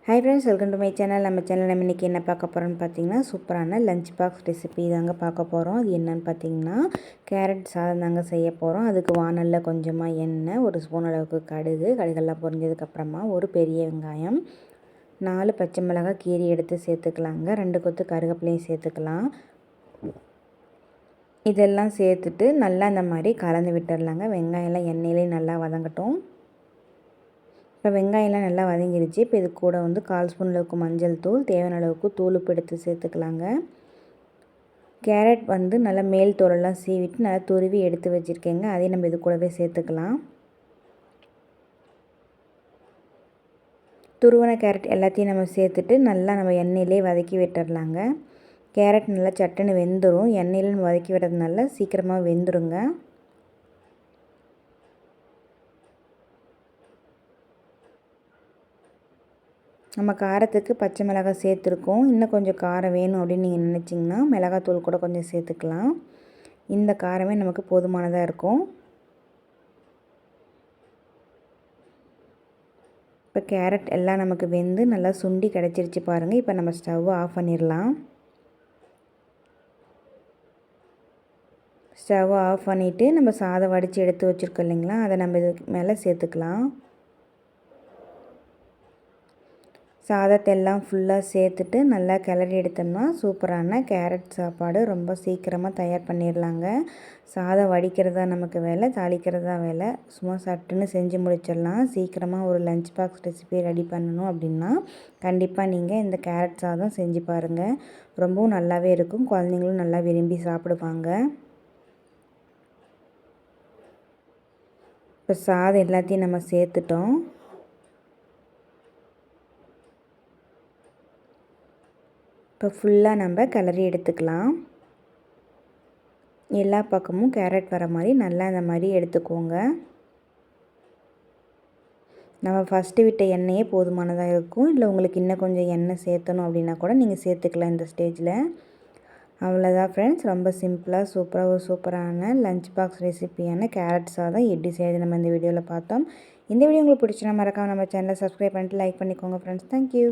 Hi friends, welcome to my channel. நம்ம இன்றைக்கி என்ன பார்க்க போகிறோன்னு பார்த்தீங்கன்னா, சூப்பரான லஞ்ச் பாக்ஸ் ரெசிபி தாங்க பார்க்க போகிறோம். அது என்னென்னு பார்த்தீங்கன்னா, கேரட் சாதம் தாங்க செய்ய போகிறோம். அதுக்கு வானலில் கொஞ்சமாக எண்ணெய், ஒரு ஸ்பூன் அளவுக்கு கடுகெல்லாம் பொரிஞ்சதுக்கப்புறமா ஒரு பெரிய வெங்காயம், 4 பச்சை மிளகாய் கீரி எடுத்து சேர்த்துக்கலாங்க. 2 கொத்து கருவேப்பிலையும் சேர்த்துக்கலாம். இதெல்லாம் சேர்த்துட்டு நல்லா இந்த மாதிரி கலந்து விட்டுடலாங்க. வெங்காயம்லாம் எண்ணெயிலே நல்லா வதங்கட்டும். இப்போ வெங்காயம்லாம் நல்லா வதங்கிடுச்சு. இப்போ இது கூட 1/4 ஸ்பூன் அளவுக்கு மஞ்சள் தூள், தேவையான அளவுக்கு தூளுப்பு எடுத்து சேர்த்துக்கலாங்க. கேரட் நல்லா மேல் தோலெல்லாம் சீவிட்டு நல்லா துருவி எடுத்து வச்சுருக்கேங்க. அதையும் நம்ம இது கூடவே சேர்த்துக்கலாம். துருவன கேரட் எல்லாத்தையும் நம்ம சேர்த்துட்டு நல்லா நம்ம எண்ணெயிலே வதக்கி விட்டுடலாங்க. கேரட் நல்லா சட்டுன்னு வெந்துடும். எண்ணெயில் நம்ம வதக்கி விடுறதுனால சீக்கிரமாக வெந்துடுங்க. நம்ம காரத்துக்கு பச்சை மிளகாய் சேர்த்துருக்கோம். இன்னும் கொஞ்சம் காரம் வேணும் அப்படின்னு நீங்கள் நினச்சிங்கன்னா மிளகாத்தூள் கூட கொஞ்சம் சேர்த்துக்கலாம். இந்த காரமே நமக்கு போதுமானதாக இருக்கும். இப்போ கேரட் எல்லாம் நமக்கு வெந்து நல்லா சுண்டி கிடச்சிருச்சு பாருங்கள். இப்போ நம்ம ஸ்டவ்வை ஆஃப் பண்ணிடலாம். ஸ்டவ்வை ஆஃப் பண்ணிவிட்டு நம்ம சாதம் வடித்து எடுத்து வச்சுருக்கோம் இல்லைங்களா, அதை நம்ம இது மேலே சேர்த்துக்கலாம். சாதத்தை எல்லாம் ஃபுல்லாக சேர்த்துட்டு நல்லா கிளறி எடுத்தோம்னா சூப்பரான கேரட் சாப்பாடு ரொம்ப சீக்கிரமாக தயார் பண்ணிடலாங்க. சாதம் வடிக்கிறதா நமக்கு வேலை, தாளிக்கிறதா வேலை. சும்மா சட்டுன்னு செஞ்சு முடிச்சிடலாம். சீக்கிரமாக ஒரு லஞ்ச் பாக்ஸ் ரெசிபி ரெடி பண்ணணும் அப்படின்னா கண்டிப்பாக நீங்கள் இந்த கேரட் சாதம் செஞ்சு பாருங்கள். ரொம்பவும் நல்லாவே இருக்கும். குழந்தைங்களும் நல்லா விரும்பி சாப்பிடுவாங்க. இப்போ சாதம் எல்லாத்தையும் நம்ம சேர்த்துட்டோம். இப்போ ஃபுல்லாக நம்ம கிளறி எடுத்துக்கலாம். எல்லா பக்கமும் கேரட் வர மாதிரி நல்லா இந்த மாதிரி எடுத்துக்கோங்க. நம்ம ஃபஸ்ட்டு விட்ட எண்ணெயே போதுமானதாக இருக்கும். இல்லை உங்களுக்கு இன்னும் கொஞ்சம் எண்ணெய் சேர்த்தணும் அப்படின்னா கூட நீங்கள் சேர்த்துக்கலாம் இந்த ஸ்டேஜில். அவ்வளோதான் ஃப்ரெண்ட்ஸ், ரொம்ப சிம்பிளாக ஒரு சூப்பரான லஞ்ச் பாக்ஸ் ரெசிபியான கேரட் சாதம் எப்படி செய்யுது நம்ம இந்த வீடியோவில் பார்த்தோம். இந்த வீடியோ உங்களுக்கு பிடிச்சினா மறக்காமல் நம்ம சேனலை சப்ஸ்கிரைப் பண்ணிட்டு லைக் பண்ணிக்கோங்க ஃப்ரெண்ட்ஸ். தேங்க்யூ.